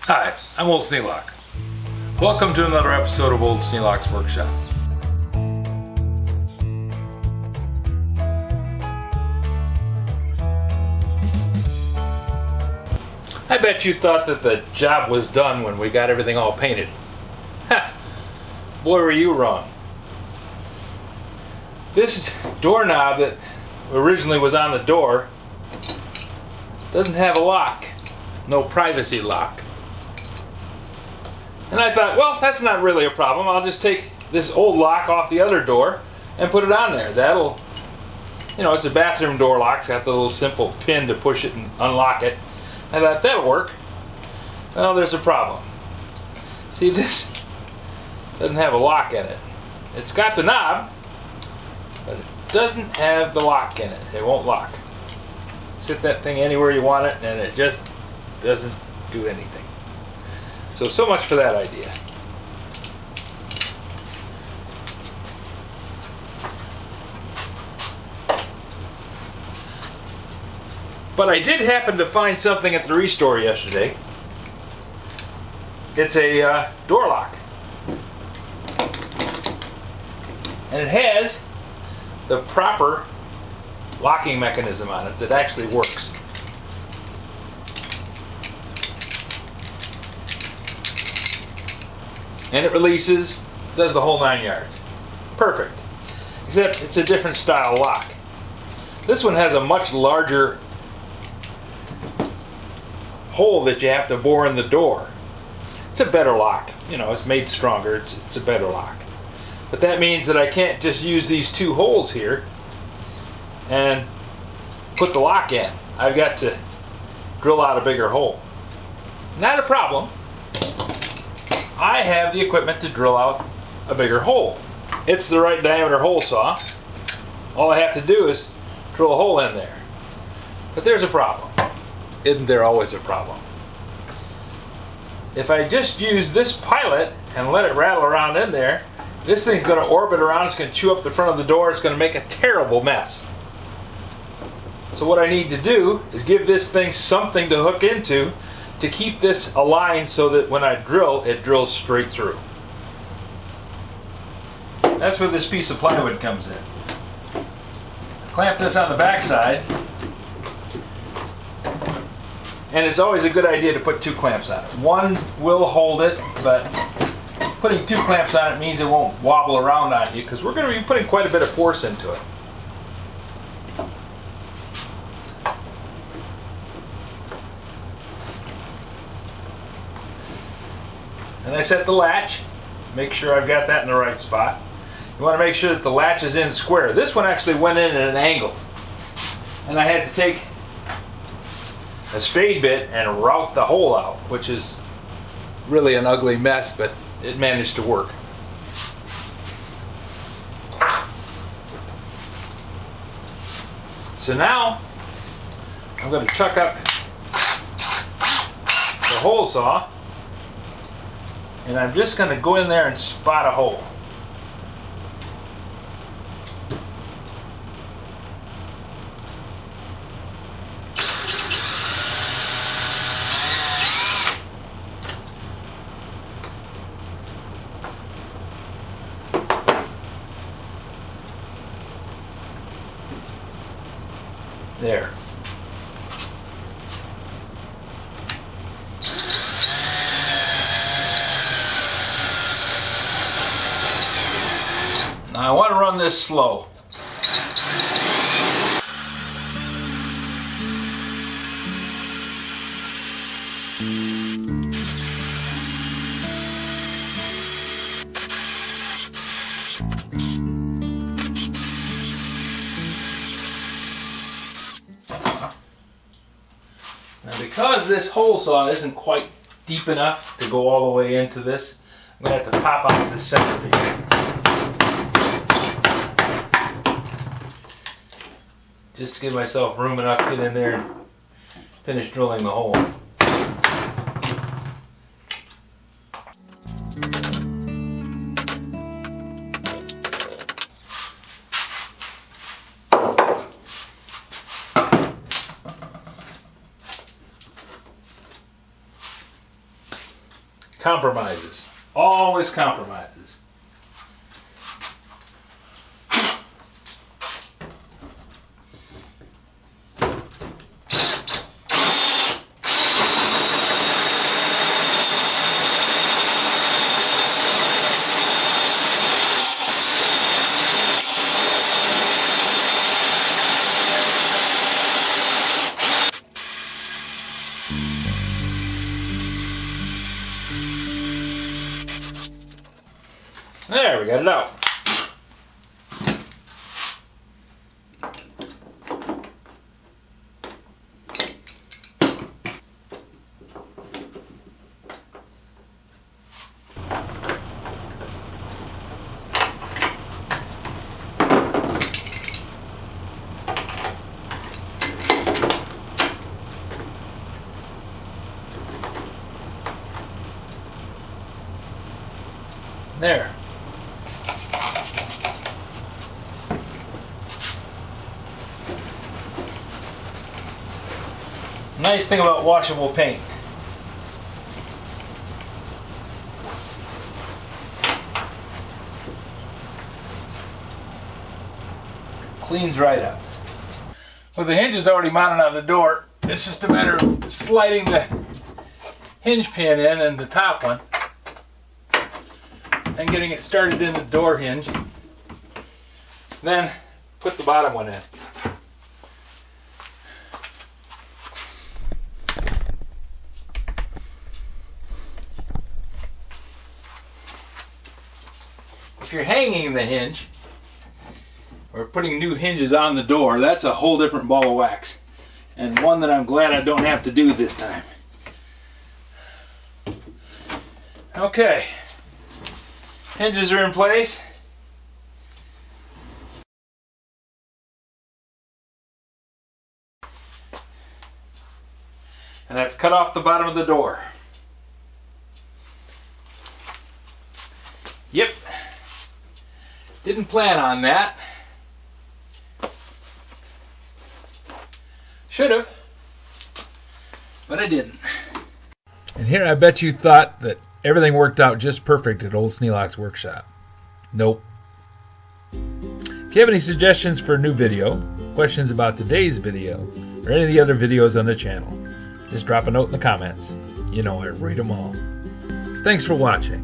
Hi, I'm Old Sneelock. Welcome to another episode of Old Sneelock's Workshop. I bet you thought that the job was done when we got everything all painted. Ha! Boy, were you wrong. This doorknob that originally was on the door doesn't have a lock. No privacy lock. And I thought, well, that's not really a problem. I'll just take this old lock off the other door and put it on there. That'll, it's a bathroom door lock. It's got the little simple pin to push it and unlock it. I thought, that'll work. Well, there's a problem. See, this doesn't have a lock in it. It's got the knob, but it doesn't have the lock in it. It won't lock. Sit that thing anywhere you want it, and it just doesn't do anything. So much for that idea. But I did happen to find something at the restore yesterday. It's a door lock. And it has the proper locking mechanism on it that actually works. And it releases, does the whole 9 yards. Perfect. Except it's a different style lock. This one has a much larger hole that you have to bore in the door. It's a better lock. It's made stronger. It's a better lock. But that means that I can't just use these two holes here and put the lock in. I've got to drill out a bigger hole. Not a problem. I have the equipment to drill out a bigger hole. It's the right diameter hole saw. All I have to do is drill a hole in there. But there's a problem. Isn't there always a problem? If I just use this pilot and let it rattle around in there, this thing's going to orbit around, it's going to chew up the front of the door, it's going to make a terrible mess. So what I need to do is give this thing something to hook into to keep this aligned so that when I drill, it drills straight through. That's where this piece of plywood comes in. Clamp this on the back side. And it's always a good idea to put two clamps on it. One will hold it, but putting two clamps on it means it won't wobble around on you because we're going to be putting quite a bit of force into it. And I set the latch, make sure I've got that in the right spot. You want to make sure that the latch is in square. This one actually went in at an angle. And I had to take a spade bit and route the hole out, which is really an ugly mess, but it managed to work. So now I'm going to chuck up the hole saw. And I'm just going to go in there and spot a hole. There. Now I want to run this slow. Now because this hole saw isn't quite deep enough to go all the way into this, I'm going to have to pop out the center piece. Just to give myself room enough to get in there and finish drilling the hole. Compromises. Always compromises. There, we got it out. There. Nice thing about washable paint. Cleans right up. With the hinges already mounted on the door, it's just a matter of sliding the hinge pin in and the top one and getting it started in the door hinge. Then put the bottom one in. If you're hanging the hinge or putting new hinges on the door, that's a whole different ball of wax, and one that I'm glad I don't have to do this time. Okay, hinges are in place. And I have to cut off the bottom of the door. Yep. Didn't plan on that. Should have, but I didn't. And here I bet you thought that everything worked out just perfect at Old Sneelock's workshop. Nope. If you have any suggestions for a new video, questions about today's video, or any of the other videos on the channel, just drop a note in the comments. You know I read them all. Thanks for watching.